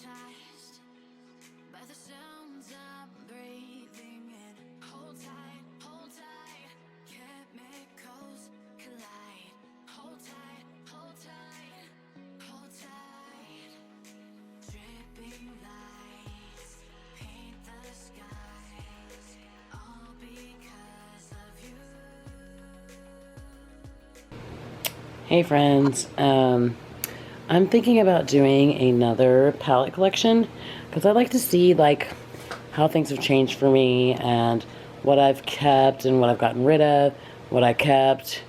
hypnotized by the sounds I'm breathing in. Hold tight, chemicals collide. Hold tight, hold tight, hold tight. Dripping lights paint the skies, all because of you. Hey friends, I'm thinking about doing another palette collection because I like to see like how things have changed for me and what I've kept and what I've gotten rid of, what I kept,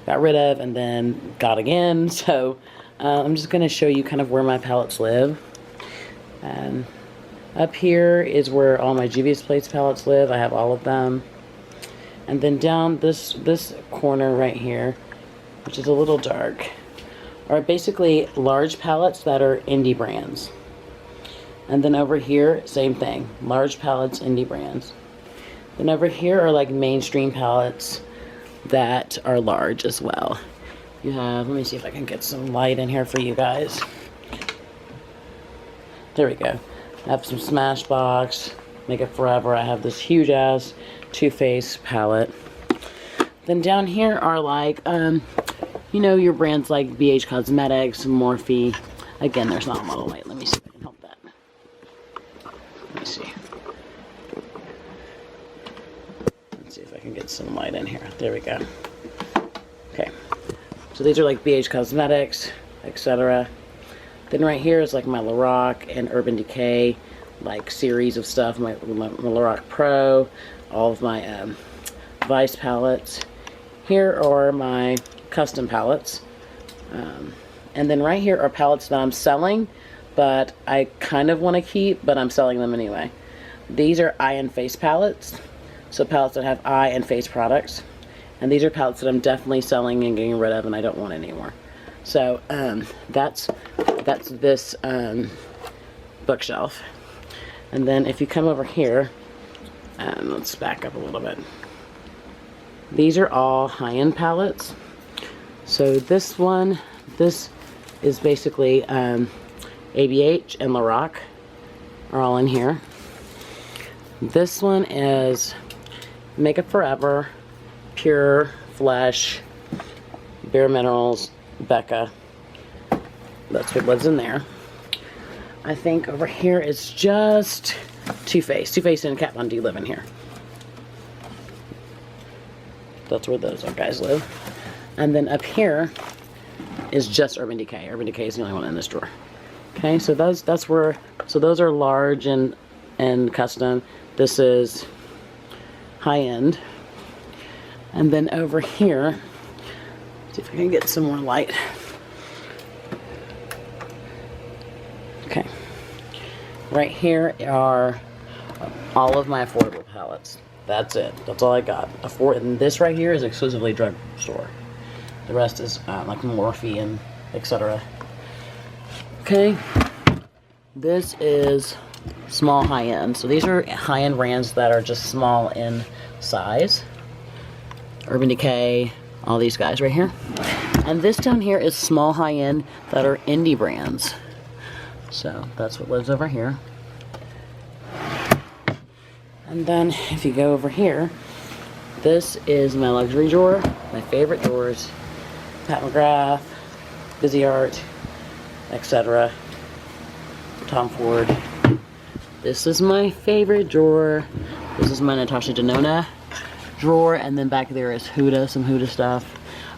got rid of, and then got again. So I'm just going to show you kind of where my palettes live. Up here is where all my Juvia's Place palettes live. I have all of them. And then down this corner right here, which is a little dark, are basically large palettes that are indie brands. And then over here, same thing, large palettes, indie brands. Then over here are like mainstream palettes that are large as well. You have, let me see if I can get some light in here for you guys. There we go. I have some Smashbox, Make It Forever. I have this huge ass Too Faced palette. Then down here are like, you know, your brands like BH Cosmetics, Morphe. Again, there's not a lot of light. Let me see if I can help that. Let me see. Let's see if I can get some light in here. There we go. Okay. So these are like BH Cosmetics, etc. Then right here is like my Lorac and Urban Decay, like series of stuff. My Lorac Pro, all of my Vice palettes. Here are my custom palettes, and then right here are palettes that I'm selling, but I kind of want to keep, but I'm selling them anyway. These are eye and face palettes, so palettes that have eye and face products, and these are palettes that I'm definitely selling and getting rid of, and I don't want anymore. So that's this bookshelf. And then if you come over here, let's back up a little bit. These are all high-end palettes. So this is basically ABH and Lorac are all in here. This one is Make It Forever, Pure, Flesh, Bare Minerals, Becca. That's what was in there. I think over here is just Too Faced. Too Faced and Kat Von D live in here. That's where those guys live. And then up here is just Urban Decay. Urban Decay is the only one in this drawer. Okay, so those are large and custom. This is high end. And then over here, see if I can get some more light. Okay. Right here are all of my affordable palettes. That's it. That's all I got. And this right here is exclusively drugstore. The rest is like Morphe and etc. Okay. This is small high-end. So these are high-end brands that are just small in size. Urban Decay, all these guys right here. And this down here is small high-end that are indie brands. So that's what lives over here. And then if you go over here, this is my luxury drawer, my favorite drawers. Pat McGrath, Busy Art, etc. Tom Ford. This is my favorite drawer. This is my Natasha Denona drawer, and then back there is Huda, some Huda stuff.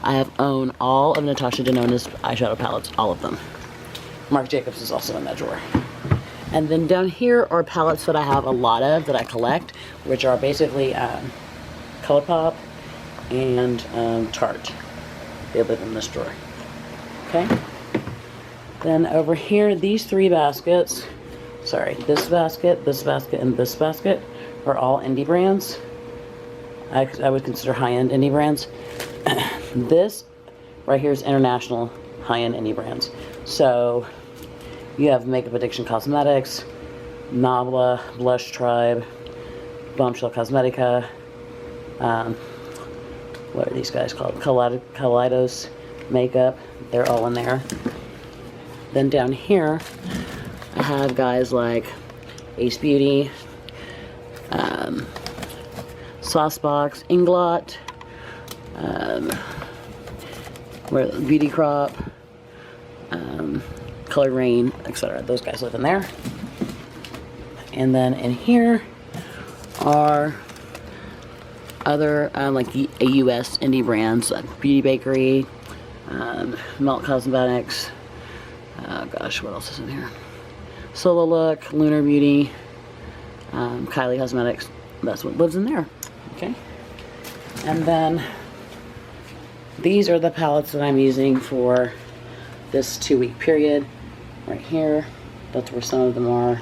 I have owned all of Natasha Denona's eyeshadow palettes, all of them. Marc Jacobs is also in that drawer. And then down here are palettes that I have a lot of that I collect, which are basically ColourPop and Tarte. They live in this drawer. Okay. Then over here, these three baskets, sorry, this basket, and this basket are all indie brands. I would consider high-end indie brands. This right here is international high-end indie brands. So you have Makeup Addiction Cosmetics, Nabla, Blush Tribe, Bombshell Cosmetica, what are these guys called? Kaleidos Makeup. They're all in there. Then down here, I have guys like Ace Beauty, Saucebox, Inglot, Beauty Crop, Color Rain, etc. Those guys live in there. And then in here are other like a US indie brands like Beauty Bakery, Melt Cosmetics, oh gosh, what else is in here? Solo Look, Lunar Beauty, Kylie Cosmetics. That's what lives in there. Okay. And then these are the palettes that I'm using for this 2-week period. Right here, that's where some of them are.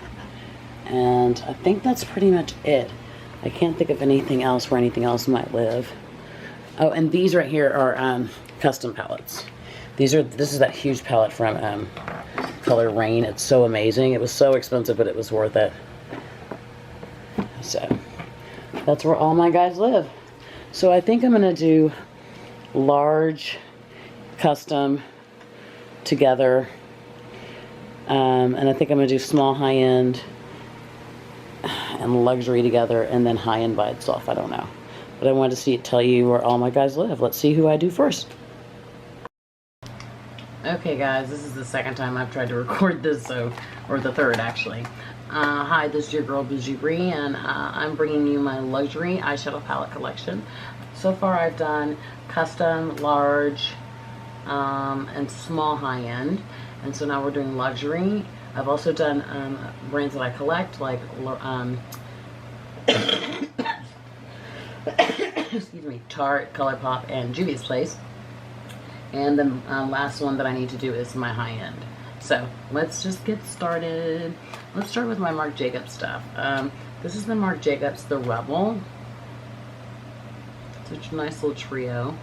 And I think that's pretty much it. I can't think of anything else where anything else might live. Oh, and these right here are custom palettes. This is that huge palette from Color Rain. It's so amazing. It was so expensive, but it was worth it. So that's where all my guys live. So I think I'm gonna do large, custom, together, and I think I'm gonna do small, high-end, and luxury together, and then high-end by itself. I don't know, but I wanted to tell you where all my guys live. Let's see who I do first. Okay guys, this is the second time I've tried to record this, or the third actually. Hi, this is your girl Bougie Bree, and I'm bringing you my luxury eyeshadow palette collection. So far I've done custom, large, and small high-end, and so now we're doing luxury. I've also done brands that I collect, like excuse me, Tarte, ColourPop, and Juvia's Place. And the last one that I need to do is my high-end. So let's just get started. Let's start with my Marc Jacobs stuff. This is the Marc Jacobs, the Rebel. Such a nice little trio.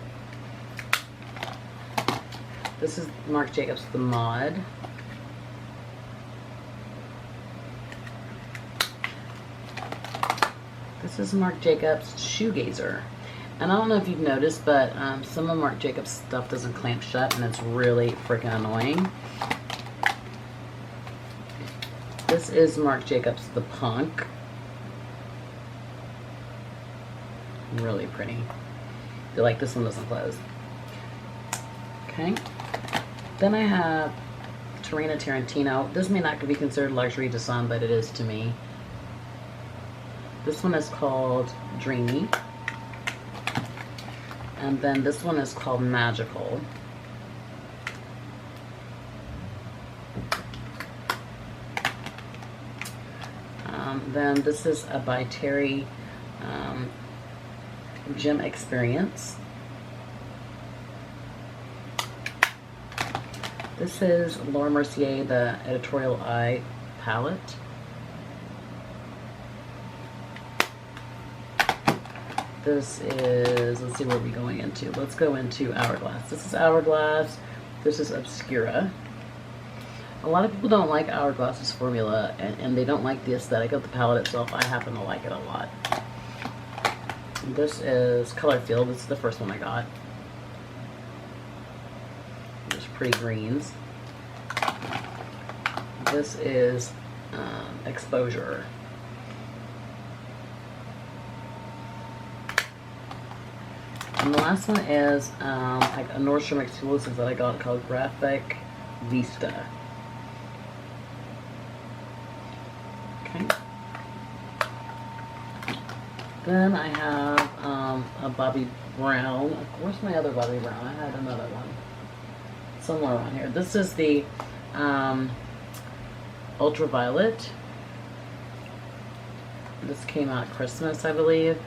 This is Marc Jacobs, the Mod. This is Marc Jacobs Shoegazer. And I don't know if you've noticed, but some of Marc Jacobs stuff doesn't clamp shut, and it's really freaking annoying. This is Marc Jacobs the Punk. Really pretty. I feel like this one doesn't close. Okay. Then I have Tarina Tarantino. This may not be considered luxury to some, but it is to me. This one is called Dreamy. And then this one is called Magical. Then this is a by Terry Gym Experience. This is Laura Mercier, the Editorial Eye palette. This is, let's see where we're going into. Let's go into Hourglass. This is Hourglass. This is Obscura. A lot of people don't like Hourglass's formula, and they don't like the aesthetic of the palette itself. I happen to like it a lot. This is Colorfield. This is the first one I got. There's pretty greens. This is Exposure. And the last one is like a Nordstrom exclusive that I got called Graphic Vista. Okay. Then I have a Bobbi Brown. Where's my other Bobbi Brown? I had another one somewhere around here. This is the Ultraviolet. This came out at Christmas, I believe.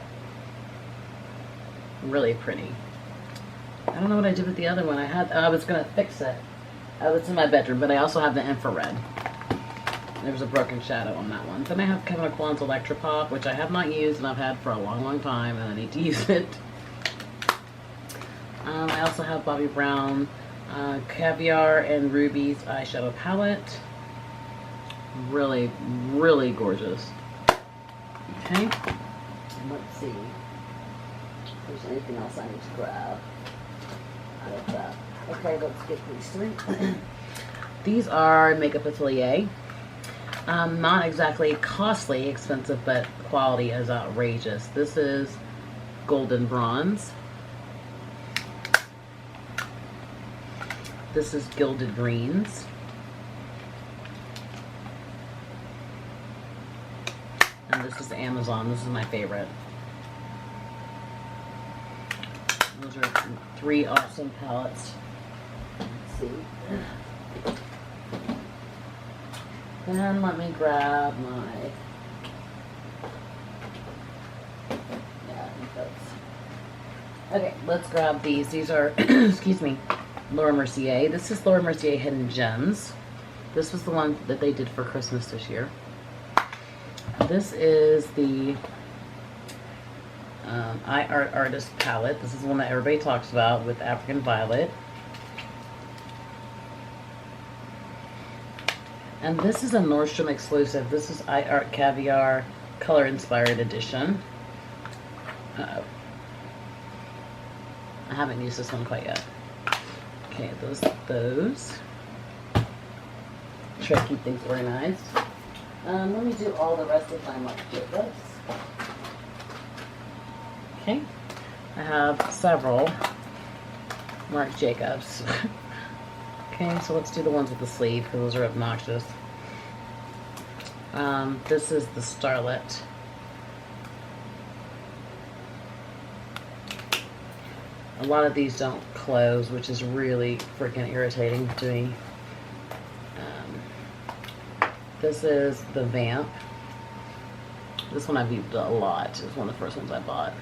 Really pretty. I don't know what I did with the other one. I was gonna fix it. It's in my bedroom, but I also have the infrared. There was a broken shadow on that one. Then I have Kevyn Aucoin's Electropop, which I have not used and I've had for a long, long time, and I need to use it. I also have Bobbi Brown Caviar and Ruby's eyeshadow palette. Really, really gorgeous. Okay. And let's see. If there's anything else I need to grab out of that. Okay, let's get these three. These are Makeup Atelier. Not exactly costly, expensive, but quality is outrageous. This is golden bronze. This is gilded greens. And this is Amazon. This is my favorite. Those are 3 awesome palettes. Let's see. Then let me grab my, yeah, I think that's, okay, let's grab these. These are, excuse me, Laura Mercier. This is Laura Mercier Hidden Gems. This was the one that they did for Christmas this year. This is the iArt Artist palette. This is the one that everybody talks about with African Violet. And this is a Nordstrom exclusive. This is iArt Caviar Color Inspired Edition. Uh-oh. I haven't used this one quite yet. Okay, those. Try to keep things organized. Let me do all the rest of my Marc Jacobs. Okay, I have several Marc Jacobs. Okay, so let's do the ones with the sleeve because those are obnoxious. This is the Starlet. A lot of these don't close, which is really freaking irritating to me. This is the Vamp. This one I've used a lot. It's one of the first ones I bought.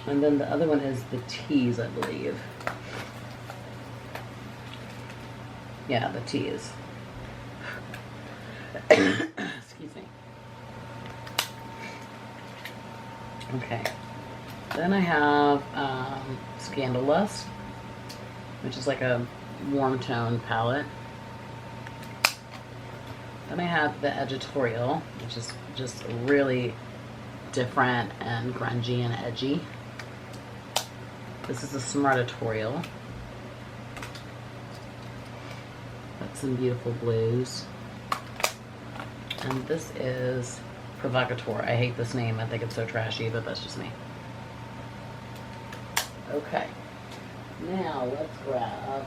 And then the other one is the Tease, I believe. Yeah, the Tease. Excuse me. Okay. Then I have Scandalust, which is like a warm tone palette. Then I have the Editorial, which is just really different and grungy and edgy. This is a Smartatorial. That's some beautiful blues. And this is Provocateur. I hate this name. I think it's so trashy, but that's just me. Okay. Now let's grab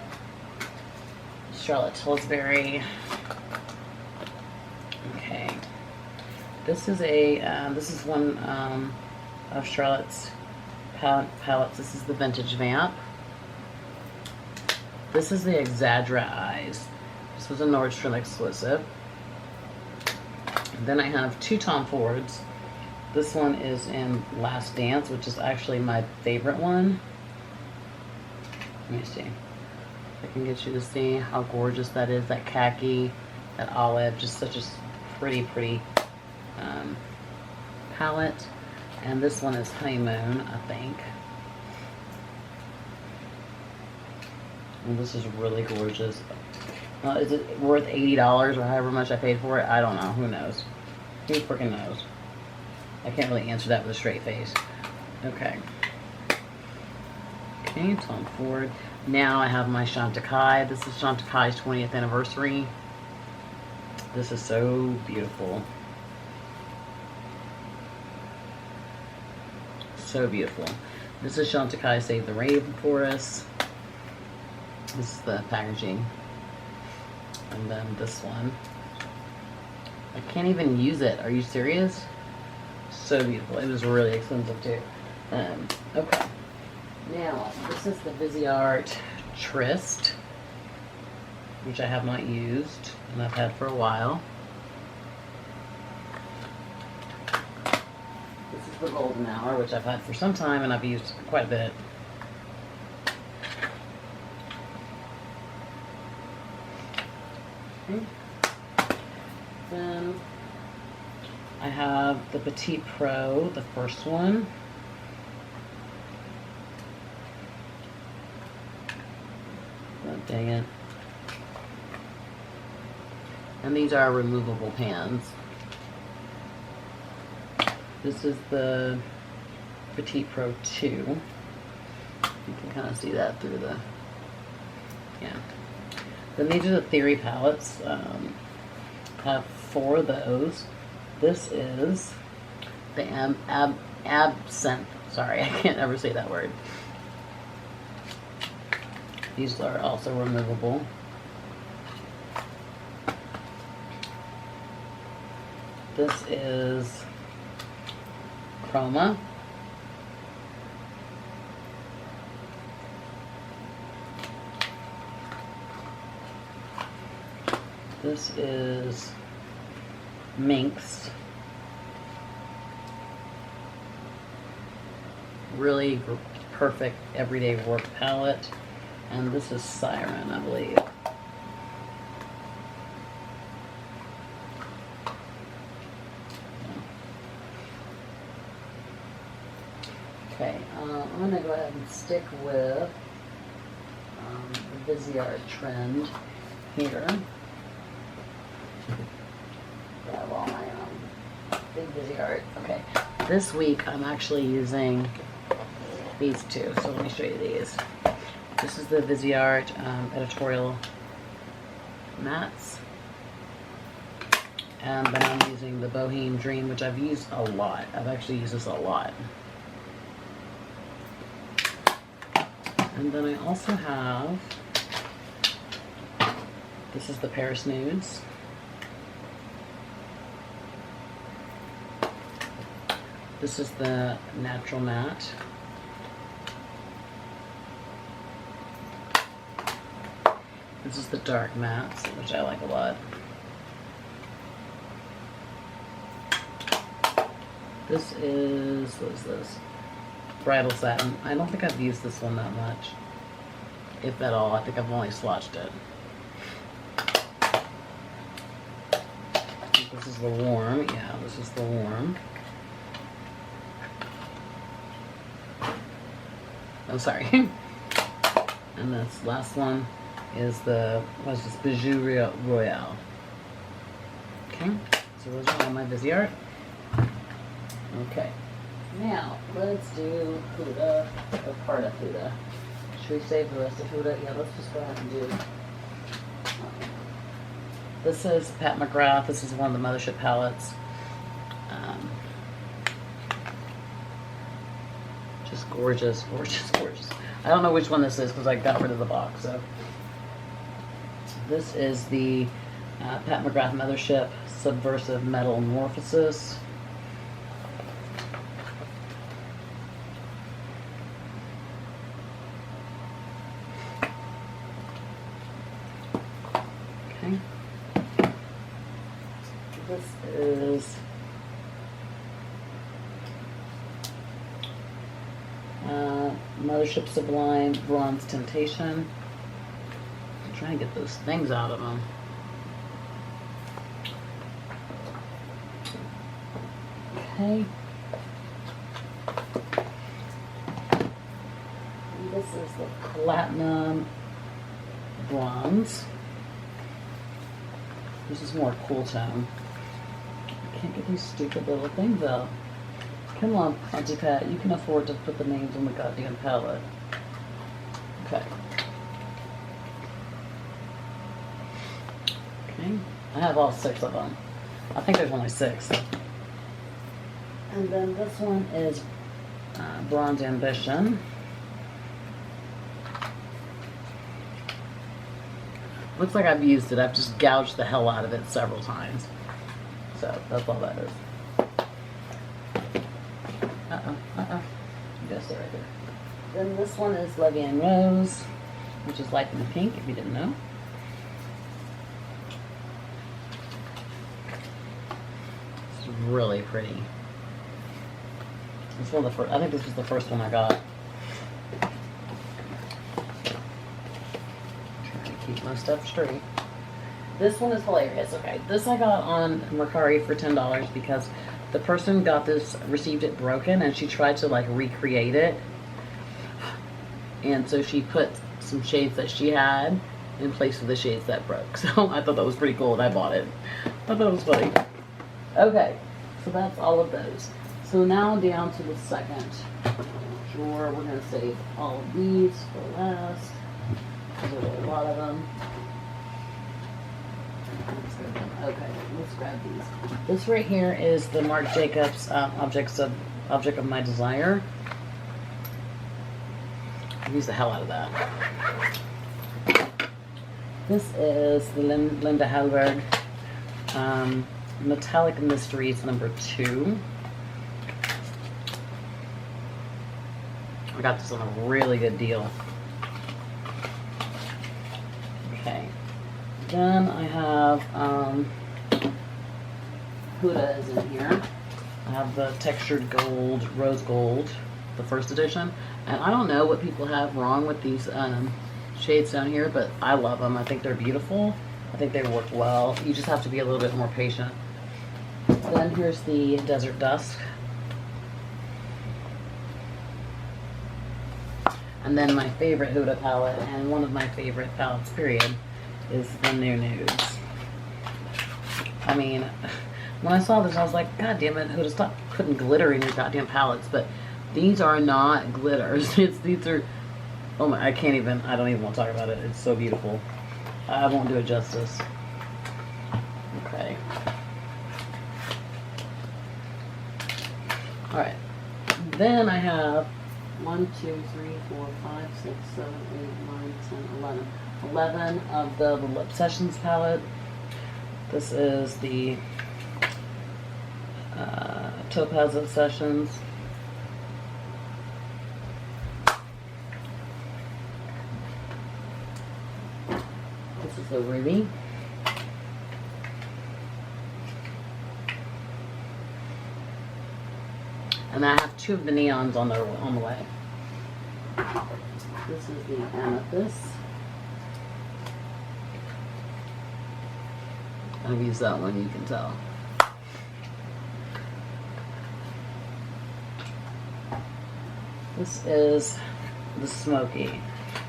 Charlotte Tilbury. Okay. This is one of Charlotte's palettes. This is the Vintage Vamp. This is the Exaggera Eyes. This was a Nordstrom exclusive. Then I have 2 Tom Fords. This one is in Last Dance, which is actually my favorite one. Let me see if I can get you to see how gorgeous that is. That khaki, that olive, just such a pretty palette. And this one is Honeymoon, I think. And this is really gorgeous. Is it worth $80 or however much I paid for it? I don't know. Who knows? Who freaking knows? I can't really answer that with a straight face. Okay. Okay, Tom Ford. Now I have my Chantecaille. This is Chantecaille's 20th anniversary. This is so beautiful. So beautiful. This is Chantecaille Save the Raven for us. This is the packaging. And then this one. I can't even use it. Are you serious? So beautiful. It was really expensive too. Okay. Now, this is the Viseart Trist, which I have not used and I've had for a while. This is the Golden Hour, which I've had for some time and I've used quite a bit. Okay. Then I have the Petite Pro, the first one. Oh, dang it. And these are removable pans. This is the Petite Pro 2. You can kind of see that through the Yeah. Then these are the Theory palettes. Have 4 of those. This is the Absinthe. Sorry, I can't ever say that word. These are also removable. This is Chroma. This is Minx. Really perfect everyday work palette. And this is Siren, I believe. Okay, I'm going to go ahead and stick with the Viseart trend here. Grab all my big Viseart. Okay, this week I'm actually using these two, so let me show you these. This is the Viseart editorial mattes. And then I'm using the Bohemian Dream, which I've used a lot. I've actually used this a lot. And then I also have, this is the Paris Nudes. This is the Natural Matte. This is the Dark Mattes, which I like a lot. This is, what is this? Bridal Satin. I don't think I've used this one that much, if at all. I think I've only swatched it. I think this is the Warm. Yeah, this is the Warm. Oh, sorry. And this last one is the, what is this? Bougie Royale. Okay, so those are all my Viseart. Okay. Now, let's do Huda, or part of Huda. Should we save the rest of Huda? Yeah, let's just go ahead and do. This is Pat McGrath. This is one of the Mothership palettes. Just gorgeous, gorgeous, gorgeous. I don't know which one this is because I got rid of the box. So this is the Pat McGrath Mothership Subversive Metamorphosis. This is Mothership Sublime Bronze Temptation. I'm trying to get those things out of them. Okay. And this is the Platinum Bronze. This is more cool tone. I can't get these stupid little things out. Come on, Auntie Pat, you can afford to put the names on the goddamn palette. Okay. Okay. I have all 6 of them. I think there's only 6. And then this one is Bronze Ambition. Looks like I've used it. I've just gouged the hell out of it several times. So that's all that is. You guys stay right there. Then this one is Levian Rose, which is light in the pink, if you didn't know. It's really pretty. It's one of the first. I think this was the first one I got. Keep my stuff straight. This one is hilarious. Okay, this I got on Mercari for $10 because the person got this, received it broken, and she tried to like recreate it. And so she put some shades that she had in place of the shades that broke. So I thought that was pretty cool and I bought it. I thought it was funny. Okay, so that's all of those. So now down to the second drawer. We're going to save all of these for last. These are the lot of them. Okay, let's grab these. This right here is the Marc Jacobs Object of My Desire. I use the hell out of that. This is the Linda Hallberg Metallic Mysteries #2. I got this on a really good deal. Okay. Then I have Huda is in here. I have the textured gold, rose gold, the first edition. And I don't know what people have wrong with these shades down here, but I love them. I think they're beautiful. I think they work well. You just have to be a little bit more patient. Then here's the Desert Dusk. And then my favorite Huda palette, and one of my favorite palettes, period, is the New Nudes. I mean, when I saw this, I was like, God damn it, Huda, stop putting glitter in your goddamn palettes. But these are not glitters. These are, oh my, I don't even want to talk about it. It's so beautiful. I won't do it justice. Okay. Alright. Then I have 1, 2, 3, 4, 5, 6, 7, 8, 9, 10, 11. 11 of the Obsessions palette. This is the Topaz Obsessions. This is the Ruby. And I have 2 of the neons on the way. This is the Amethyst. I've used that one, you can tell. This is the Smoky.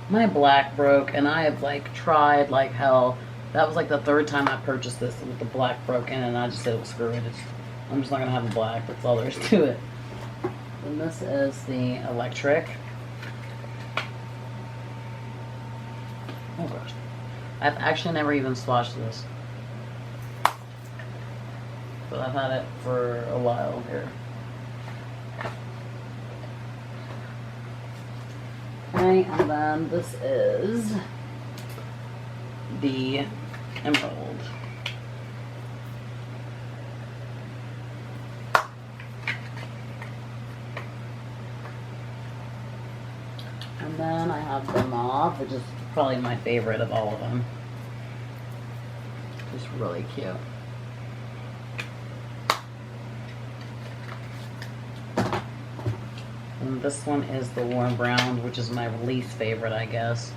My black broke, and I have like tried like hell. That was like the 3rd time I purchased this with the black broken, and I just said, well, screw it. I'm just not gonna have the black. That's all there is to it. And this is the Electric. Oh gosh. I've actually never even swatched this. But I've had it for a while here. Okay, and then this is the Emerald. And then I have the Mauve, which is probably my favorite of all of them. Just really cute. And this one is the Warm Brown, which is my least favorite, I guess.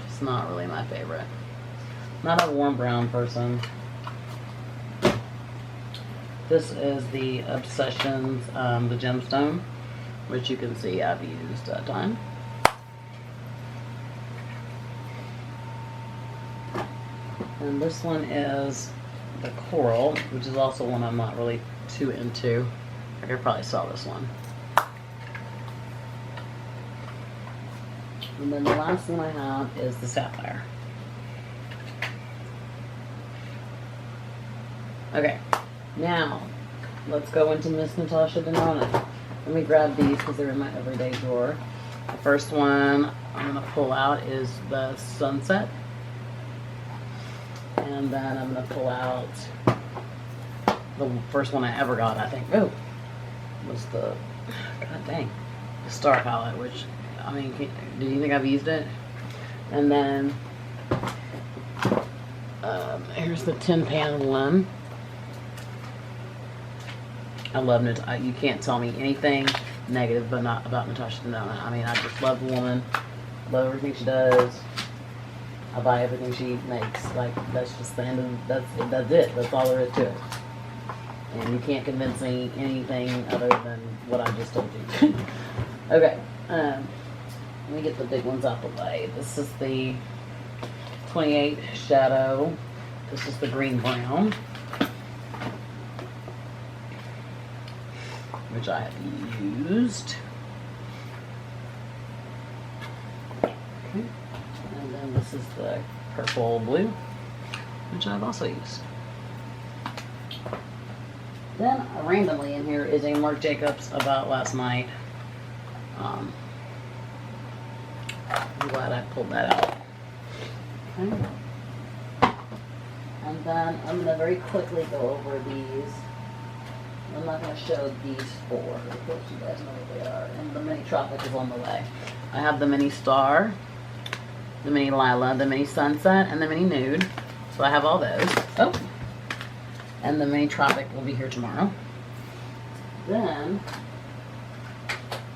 It's not really my favorite. Not a warm brown person. This is the Obsessions, the Gemstone, which you can see I've used a ton. And this one is the Coral, which is also one I'm not really too into. I could probably saw this one. And then the last one I have is the Sapphire. Okay, now let's go into Miss Natasha Denona. Let me grab these because they're in my everyday drawer. The first one I'm going to pull out is the Sunset. And then I'm going to pull out the first one I ever got, I think. Oh, was the, god dang, the Star palette, which, I mean, do you think I've used it? And then here's the Tin Pan one. I love Natasha. You can't tell me anything negative but not about Natasha Denona. I mean, I just love the woman. Love everything she does. I buy everything she makes. Like, that's just the end of, that's it. That's all there is to it. And you can't convince me anything other than what I just told you. Okay. Let me get the big ones out the way. This is the 28 Shadow. This is the Green Brown, which I have used. Okay. And then the this is the purple blue, which I've also used. Then randomly in here is a Marc Jacobs About Last Night. I'm glad I pulled that out. Okay. And then I'm going to very quickly go over these. I'm not going to show these four. Of course you guys know what they are. And the Mini Tropic is on the way. I have the Mini Star, the Mini Lila, the Mini Sunset, and the Mini Nude. So I have all those. Oh. And the Mini Tropic will be here tomorrow. Then,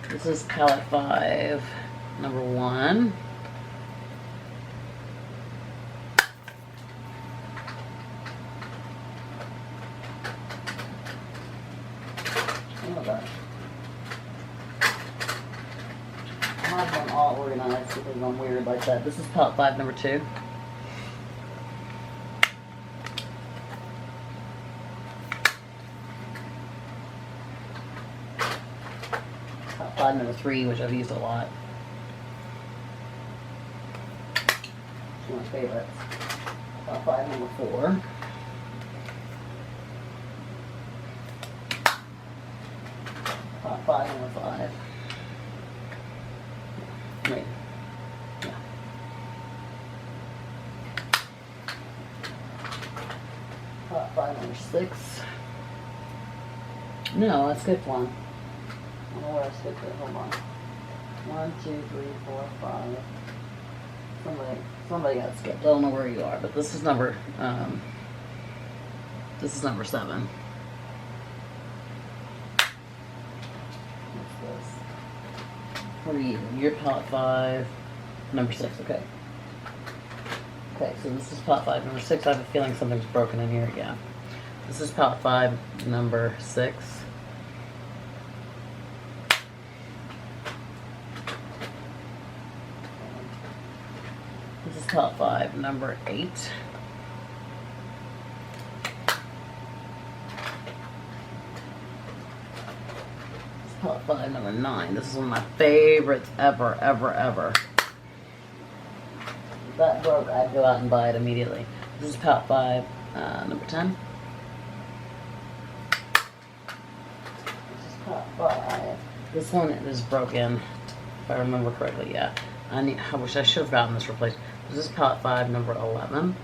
this is palette 5, number 1. Oh my gosh. I have them all organized because I'm weird like that. This is palette 5, number 2. Palette number 3, which I've used a lot. It's one of my favorites. Palette 5, number 4. Palette 5, number 5. Wait. Yeah. Palette 5, number 6. No, I skipped one. I don't know where I skipped it. Hold on. 1, 2, 3, 4, 5. Somebody got skipped. I don't know where you are, but this is number 7. What's this? What are you? You're palette 5, number 6. Okay. Okay, so this is palette 5, number 6. I have a feeling something's broken in here. Yeah. This is palette 5, number 6. This is palette 5, number 8. This is palette 5, number 9. This is one of my favorites ever, ever, ever. If that broke, I'd go out and buy it immediately. This is palette 5, number 10. This is palette 5. This one is broken, if I remember correctly, yeah. I wish I should have gotten this replaced. This is palette 5, number 11.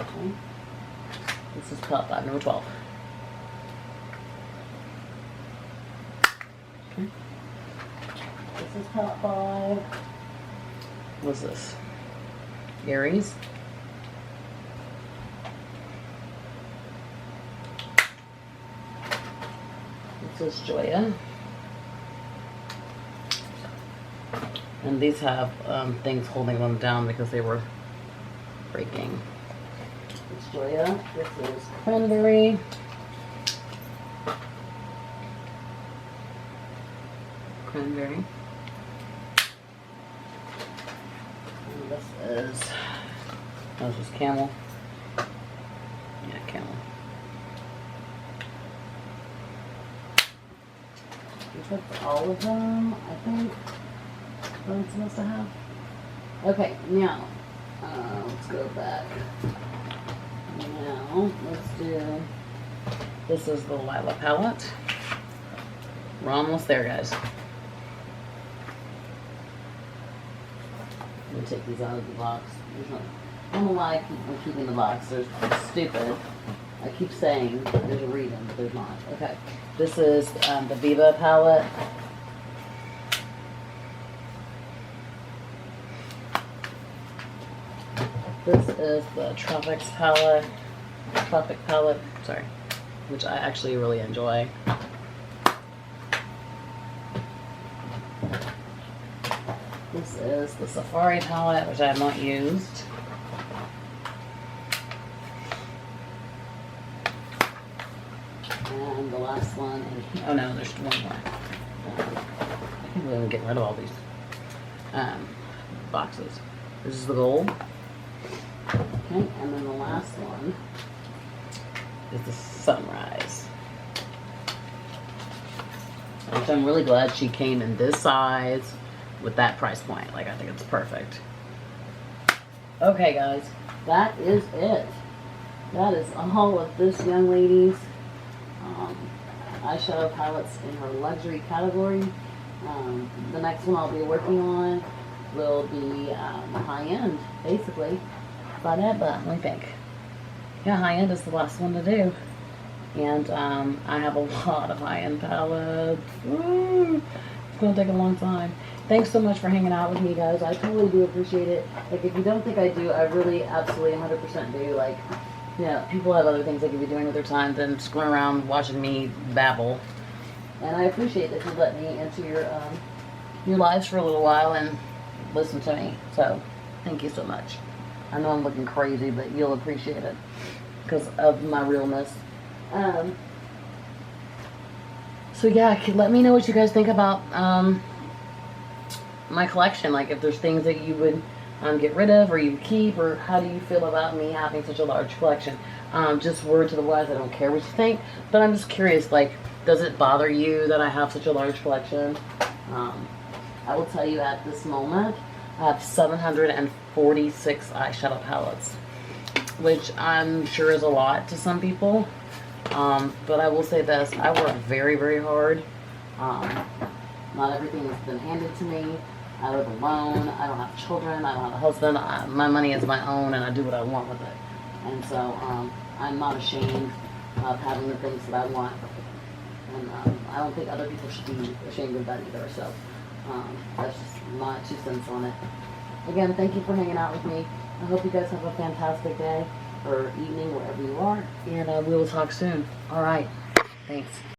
Okay. This is palette 5, number 12. Okay. This is palette 5. What's this? Aries. This is Joya. And these have things holding them down because they were breaking. It's Joya. This is Cranberry. Cranberry. And this is, oh, this is Camel. Yeah, Camel. We took all of them, I think. What I'm supposed to have. Okay, now, let's go back. Now, let's do, this is the Lila palette. We're almost there, guys. I'm going to take these out of the box. I don't know why I'm keeping the box. It's stupid. I keep saying there's a reason, but there's not. Okay, this is the Viva palette. This is the Tropic palette, sorry, which I actually really enjoy. This is the Safari palette, which I have not used. And the last one, oh no, there's one more. I can't believe I'm getting rid of all these boxes. This is the gold. Okay, and then the last one is the Sunrise. which I'm really glad she came in this size with that price point. Like, I think it's perfect. Okay, guys, that is it. That is all of this young lady's eyeshadow palettes in her luxury category. The next one I'll be working on will be high-end, basically. About it, but let me think. Yeah, high-end is the last one to do. And I have a lot of high-end palettes. It's going to take a long time. Thanks so much for hanging out with me, guys. I totally do appreciate it. Like, if you don't think I do, I really absolutely 100% do. Like, people have other things they could be doing with their time than screwing around watching me babble. And I appreciate that you let me into your lives for a little while and listen to me. So, thank you so much. I know I'm looking crazy, but you'll appreciate it because of my realness. So yeah, let me know what you guys think about my collection. Like, if there's things that you would get rid of or you keep, or how do you feel about me having such a large collection? Just word to the wise, I don't care what you think, but I'm just curious, like, does it bother you that I have such a large collection? I will tell you at this moment, I have 746 eyeshadow palettes, which I'm sure is a lot to some people. But I will say this, I work very, very hard. Not everything has been handed to me. I live alone. I don't have children. I don't have a husband. My money is my own, and I do what I want with it. And so I'm not ashamed of having the things that I want. And I don't think other people should be ashamed of that either. So that's just my 2 cents on it. Again, thank you for hanging out with me. I hope you guys have a fantastic day or evening, wherever you are. And we will talk soon. All right. Thanks.